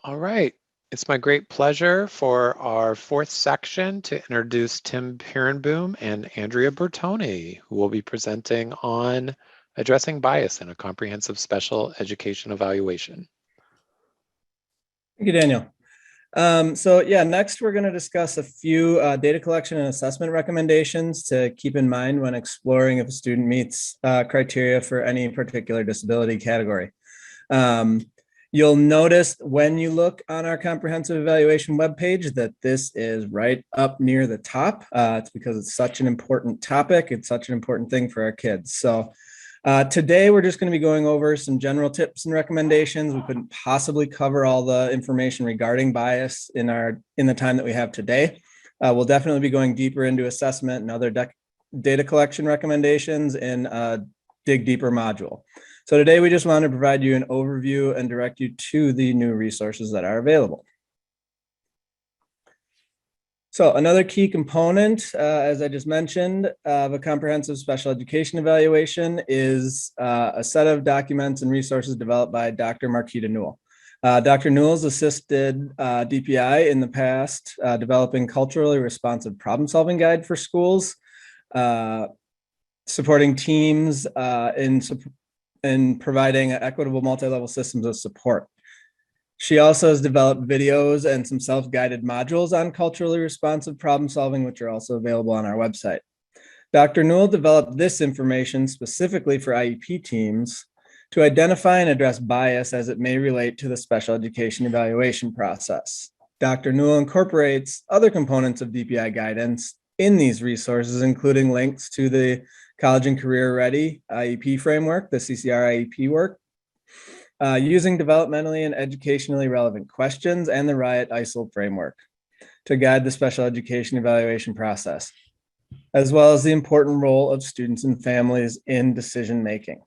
All right. It's my great pleasure for our fourth section to introduce Tim Peerenboom and Andrea Bertoni, who will be presenting on addressing bias in a comprehensive special education evaluation. Thank you, Daniel. Next we're going to discuss a few data collection and assessment recommendations to keep in mind when exploring if a student meets criteria for any particular disability category. You'll notice when you look on our comprehensive evaluation webpage that this is right up near the top. It's because it's such an important topic. It's such an important thing for our kids. So today we're just going to be going over some general tips and recommendations. We couldn't possibly cover all the information regarding bias in the time that we have today. We'll definitely be going deeper into assessment and other data collection recommendations in a Dig Deeper module. So today we just want to provide you an overview and direct you to the new resources that are available. So another key component, as I just mentioned, of a comprehensive special education evaluation is a set of documents and resources developed by Dr. Marquita Newell. Dr. Newell's assisted DPI in the past, developing culturally responsive problem-solving guide for schools, supporting teams in providing equitable multi-level systems of support. She also has developed videos and some self-guided modules on culturally responsive problem solving, which are also available on our website. Dr. Newell developed this information specifically for IEP teams to identify and address bias as it may relate to the special education evaluation process. Dr. Newell incorporates other components of DPI guidance in these resources, including links to the College and Career Ready IEP framework, the CCR IEP work, using developmentally and educationally relevant questions, and the Use ICEL framework to guide the special education evaluation process, as well as the important role of students and families in decision making.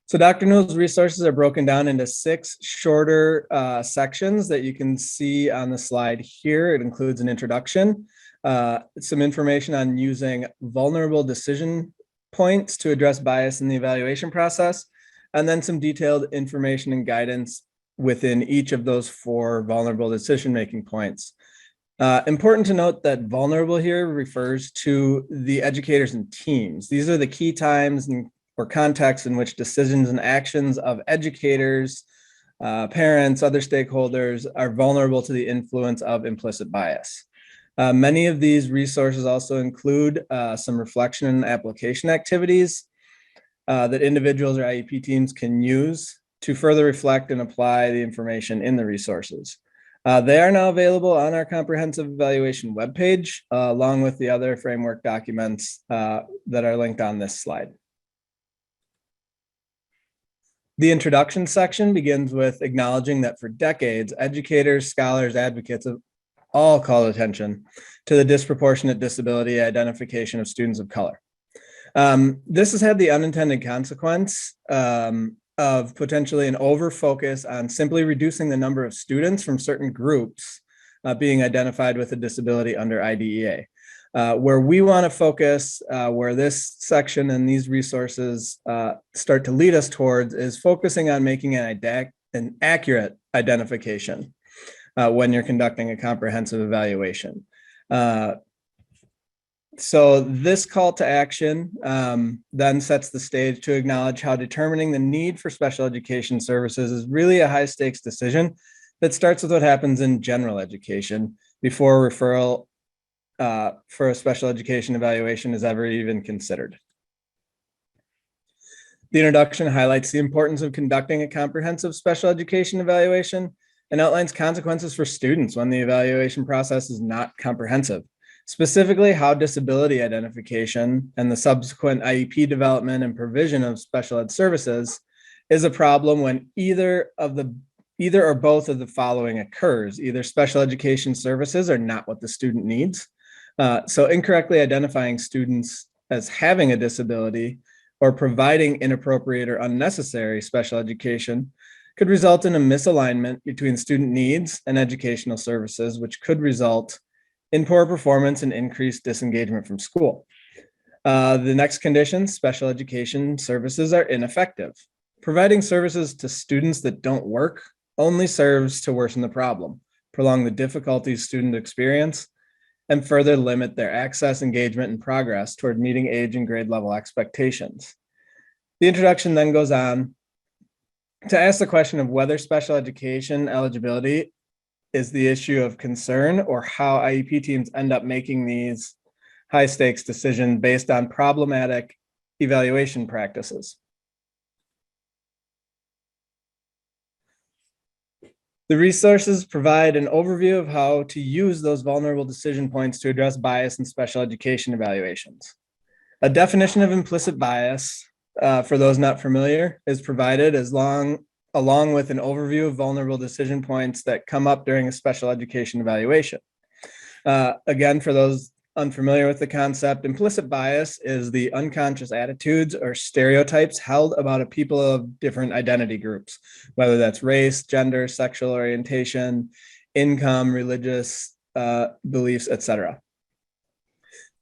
So Dr. Newell's resources are broken down into 6 shorter sections that you can see on the slide here. It includes an introduction, some information on using vulnerable decision points to address bias in the evaluation process, and then some detailed information and guidance within each of those 4 vulnerable decision-making points. Important to note that vulnerable here refers to the educators and teams. These are the key times or contexts in which decisions and actions of educators, parents, other stakeholders are vulnerable to the influence of implicit bias. Many of these resources also include some reflection and application activities that individuals or IEP teams can use to further reflect and apply the information in the resources. They are now available on our comprehensive evaluation webpage, along with the other framework documents that are linked on this slide. The introduction section begins with acknowledging that for decades, educators, scholars, advocates have all called attention to the disproportionate disability identification of students of color. This has had the unintended consequence of potentially an over-focus on simply reducing the number of students from certain groups being identified with a disability under IDEA. Where we want to focus, where this section and these resources start to lead us towards, is focusing on making an accurate identification when you're conducting a comprehensive evaluation. So this call to action then sets the stage to acknowledge how determining the need for special education services is really a high stakes decision that starts with what happens in general education before referral for a special education evaluation is ever even considered. The introduction highlights the importance of conducting a comprehensive special education evaluation and outlines consequences for students when the evaluation process is not comprehensive, specifically how disability identification and the subsequent IEP development and provision of special ed services is a problem when either or both of the following occurs. Either special education services are not what the student needs, so incorrectly identifying students as having a disability or providing inappropriate or unnecessary special education could result in a misalignment between student needs and educational services, which could result in poor performance and increased disengagement from school. The next condition, special education services are ineffective. Providing services to students that don't work only serves to worsen the problem, prolong the difficulties students experience, and further limit their access, engagement, and progress toward meeting age and grade level expectations. The introduction then goes on to ask the question of whether special education eligibility is the issue of concern or how IEP teams end up making these high stakes decisions based on problematic evaluation practices. The resources provide an overview of how to use those vulnerable decision points to address bias in special education evaluations. A definition of implicit bias, for those not familiar, is provided along with an overview of vulnerable decision points that come up during a special education evaluation. Again, for those unfamiliar with the concept, implicit bias is the unconscious attitudes or stereotypes held about a people of different identity groups, whether that's race, gender, sexual orientation, income, religious beliefs, etc.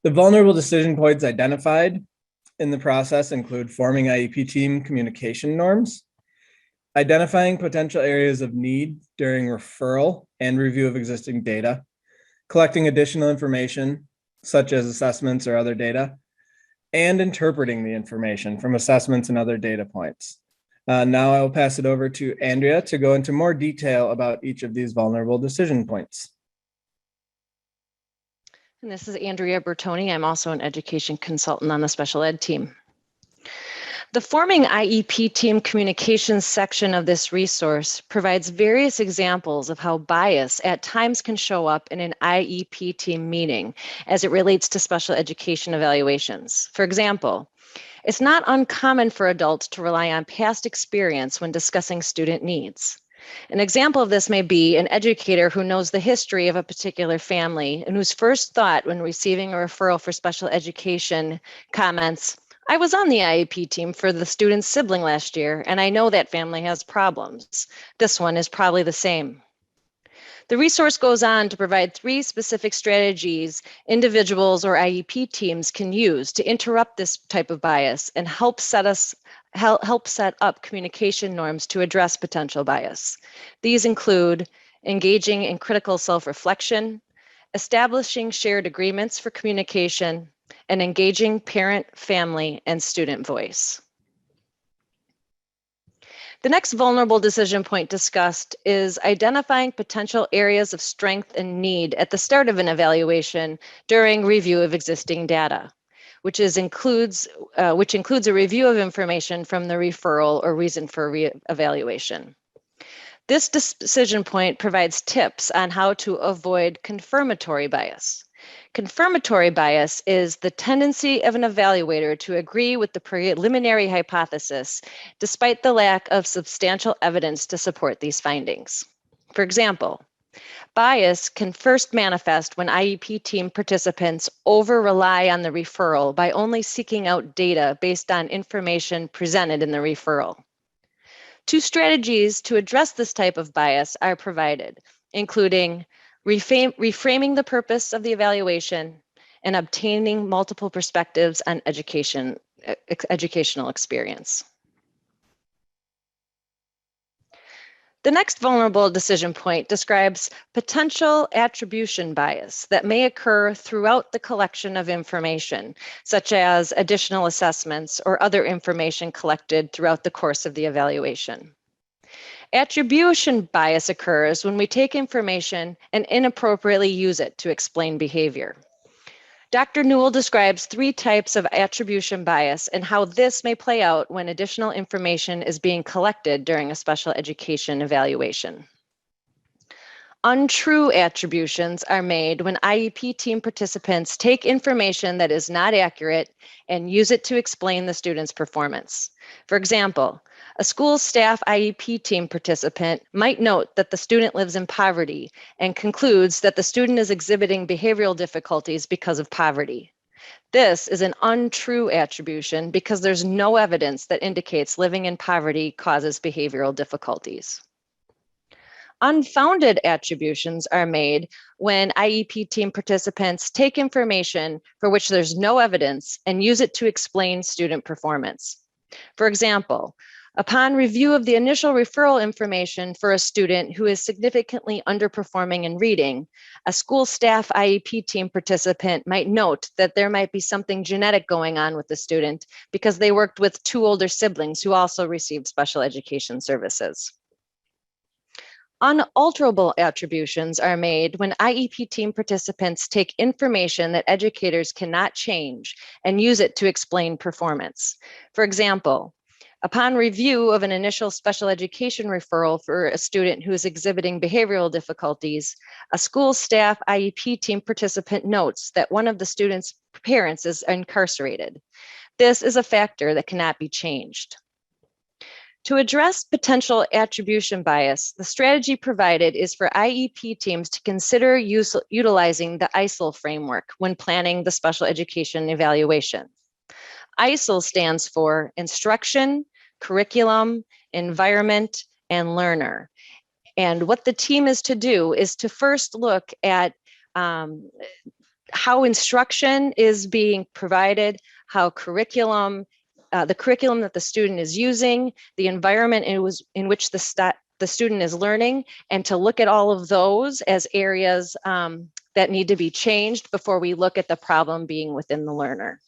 The vulnerable decision points identified in the process include forming IEP team communication norms, identifying potential areas of need during referral and review of existing data, collecting additional information, such as assessments or other data, and interpreting the information from assessments and other data points. Now I will pass it over to Andrea to go into more detail about each of these vulnerable decision points. And this is Andrea Bertoni. I'm also an education consultant on the special ed team. The Forming IEP Team Communications section of this resource provides various examples of how bias at times can show up in an IEP team meeting as it relates to special education evaluations. For example, it's not uncommon for adults to rely on past experience when discussing student needs. An example of this may be an educator who knows the history of a particular family and whose first thought when receiving a referral for special education comments, "I was on the IEP team for the student's sibling last year, and I know that family has problems. This one is probably the same." The resource goes on to provide 3 specific strategies individuals or IEP teams can use to interrupt this type of bias and help set up communication norms to address potential bias. These include engaging in critical self-reflection, establishing shared agreements for communication, and engaging parent, family, and student voice. The next vulnerable decision point discussed is identifying potential areas of strength and need at the start of an evaluation during review of existing data, which includes a review of information from the referral or reason for evaluation. This decision point provides tips on how to avoid confirmatory bias. Confirmatory bias is the tendency of an evaluator to agree with the preliminary hypothesis despite the lack of substantial evidence to support these findings. For example, bias can first manifest when IEP team participants over-rely on the referral by only seeking out data based on information presented in the referral. 2 strategies to address this type of bias are provided, including reframing the purpose of the evaluation and obtaining multiple perspectives on educational experience. The next vulnerable decision point describes potential attribution bias that may occur throughout the collection of information, such as additional assessments or other information collected throughout the course of the evaluation. Attribution bias occurs when we take information and inappropriately use it to explain behavior. Dr. Newell describes 3 types of attribution bias and how this may play out when additional information is being collected during a special education evaluation. Untrue attributions are made when IEP team participants take information that is not accurate and use it to explain the student's performance. For example, a school staff IEP team participant might note that the student lives in poverty and concludes that the student is exhibiting behavioral difficulties because of poverty. This is an untrue attribution because there's no evidence that indicates living in poverty causes behavioral difficulties. Unfounded attributions are made when IEP team participants take information for which there's no evidence and use it to explain student performance. For example, Upon review of the initial referral information for a student who is significantly underperforming in reading, a school staff IEP team participant might note that there might be something genetic going on with the student because they worked with 2 older siblings who also received special education services. Unalterable attributions are made when IEP team participants take information that educators cannot change and use it to explain performance. For example, upon review of an initial special education referral for a student who is exhibiting behavioral difficulties, a school staff IEP team participant notes that one of the student's parents is incarcerated. This is a factor that cannot be changed. To address potential attribution bias, the strategy provided is for IEP teams to consider utilizing the ICEL framework when planning the special education evaluation. ICEL stands for Instruction, Curriculum, Environment, and Learner. And what the team is to do is to first look at how instruction is being provided, how curriculum, the curriculum that the student is using, the environment in which the student is learning, and to look at all of those as areas that need to be changed before we look at the problem being within the learner.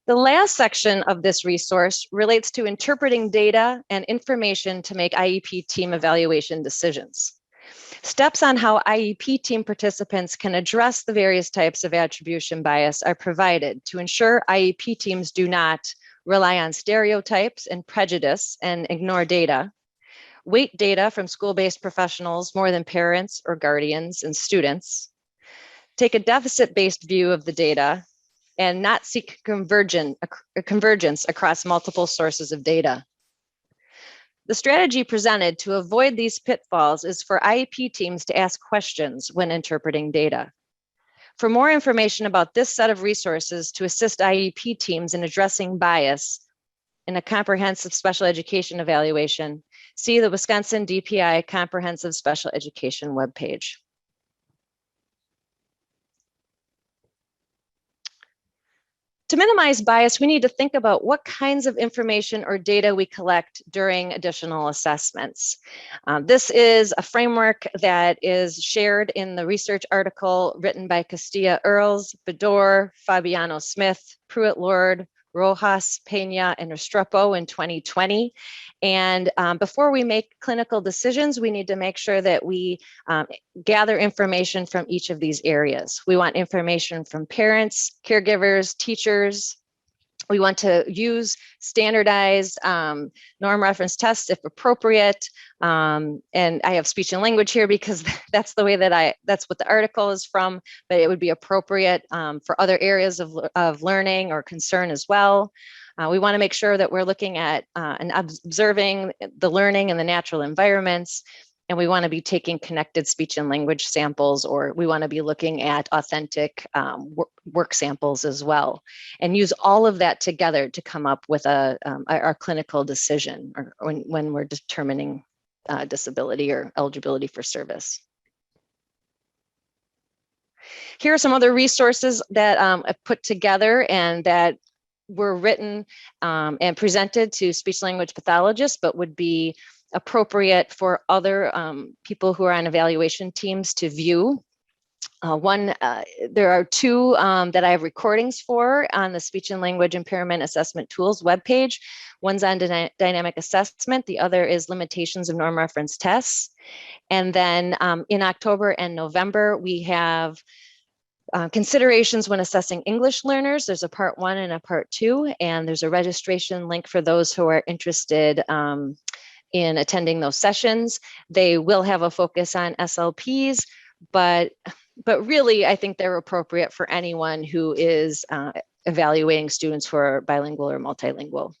The last section of this resource relates to interpreting data and information to make IEP team evaluation decisions. Steps on how IEP team participants can address the various types of attribution bias are provided to ensure IEP teams do not rely on stereotypes and prejudice and ignore data, weight data from school-based professionals more than parents or guardians and students, take a deficit-based view of the data, and not seek convergence across multiple sources of data. The strategy presented to avoid these pitfalls is for IEP teams to ask questions when interpreting data. For more information about this set of resources to assist IEP teams in addressing bias in a comprehensive special education evaluation, see the Wisconsin DPI Comprehensive Special Education webpage. To minimize bias, we need to think about what kinds of information or data we collect during additional assessments. This is a framework that is shared in the research article written by Castilla Earls, Bedore, Fabiano Smith, Pruitt-Lord, Rojas, Pena, and Restrepo in 2020. And before we make clinical decisions, we need to make sure that we gather information from each of these areas. We want information from parents, caregivers, teachers. We want to use standardized norm reference tests if appropriate. And I have speech and language here because that's the way that that's what the article is from, but it would be appropriate for other areas of learning or concern as well. We want to make sure that we're looking at and observing the learning in the natural environments. And we want to be taking connected speech and language samples, or we want to be looking at authentic work samples as well, and use all of that together to come up with our clinical decision or when we're determining disability or eligibility for service. Here are some other resources that I've put together and that were written and presented to speech language pathologists, but would be appropriate for other people who are on evaluation teams to view. There are 2 that I have recordings for on the Speech and Language Impairment Assessment Tools webpage. One's on dynamic assessment. The other is limitations of norm reference tests. And then in October and November, we have considerations when assessing English learners. There's a part 1 and a part 2, and there's a registration link for those who are interested in attending those sessions. They will have a focus on SLPs, but really I think they're appropriate for anyone who is evaluating students who are bilingual or multilingual.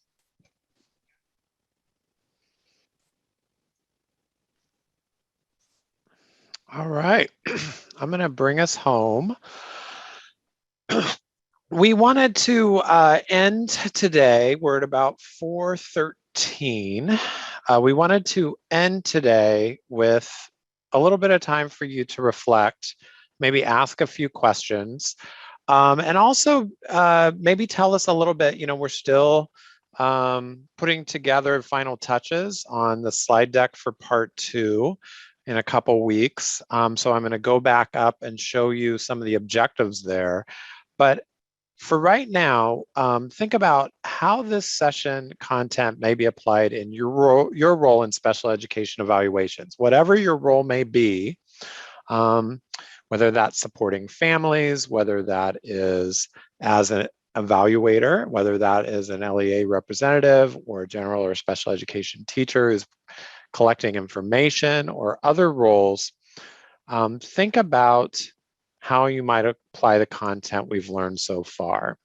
All right, I'm going to bring us home. We wanted to end today, we're at about 4:13. We wanted to end today with a little bit of time for you to reflect, maybe ask a few questions. And also maybe tell us a little bit, we're still putting together final touches on the slide deck for part 2 in a couple weeks. So I'm going to go back up and show you some of the objectives there. But for right now, think about how this session content may be applied in your role in special education evaluations, whatever your role may be, whether that's supporting families, whether that is as an evaluator, whether that is an LEA representative or a general or special education teacher who's collecting information, or other roles. Think about how you might apply the content we've learned so far.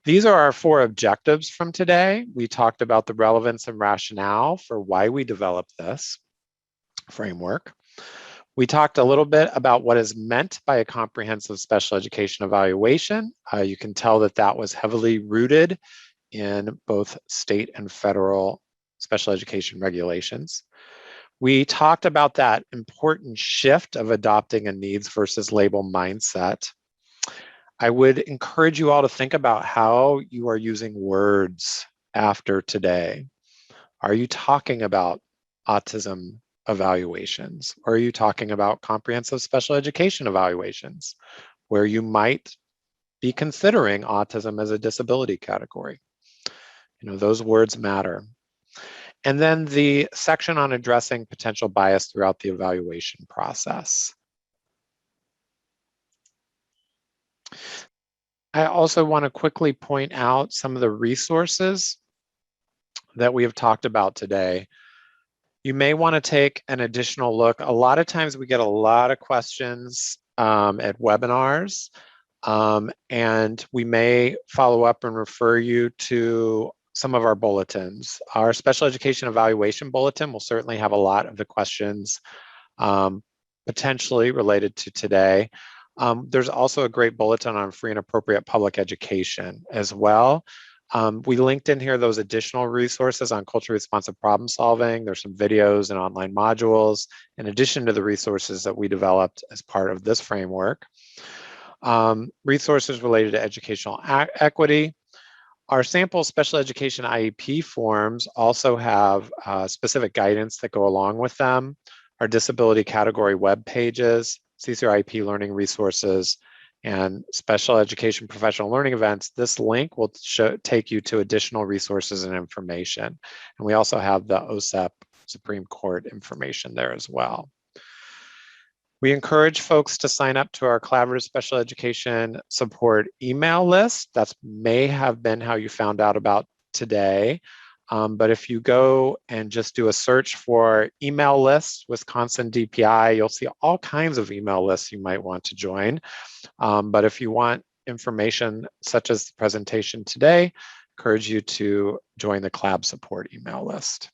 These are our 4 objectives from today. We talked about the relevance and rationale for why we developed this framework. We talked a little bit about what is meant by a comprehensive special education evaluation. You can tell that that was heavily rooted in both state and federal special education regulations. We talked about that important shift of adopting a needs versus label mindset. I would encourage you all to think about how you are using words after today. Are you talking about autism evaluations? Or are you talking about comprehensive special education evaluations, where you might be considering autism as a disability category? Those words matter. And then the section on addressing potential bias throughout the evaluation process. I also want to quickly point out some of the resources that we have talked about today. You may want to take an additional look. A lot of times we get a lot of questions at webinars, and we may follow up and refer you to some of our bulletins. Our special education evaluation bulletin will certainly have a lot of the questions potentially related to today. There's also a great bulletin on free and appropriate public education as well. We linked in here those additional resources on culturally responsive problem solving. There's some videos and online modules, in addition to the resources that we developed as part of this framework. Resources related to educational equity. Our sample special education IEP forms also have specific guidance that go along with them. Our disability category web pages, CSER IEP learning resources, and special education professional learning events. This link will take you to additional resources and information. And we also have the OSEP Supreme Court information there as well. We encourage folks to sign up to our collaborative special education support email list. That may have been how you found out about today. But if you go and just do a search for email lists, Wisconsin DPI, you'll see all kinds of email lists you might want to join. But if you want information such as the presentation today, I encourage you to join the CLAB support email list.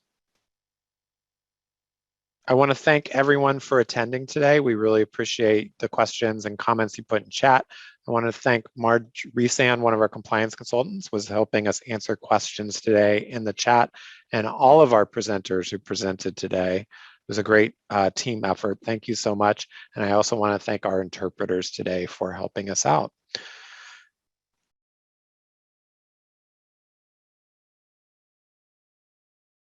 I want to thank everyone for attending today. We really appreciate the questions and comments you put in chat. I want to thank Marge Resan, one of our compliance consultants, was helping us answer questions today in the chat, and all of our presenters who presented today. It was a great team effort. Thank you so much. And I also want to thank our interpreters today for helping us out.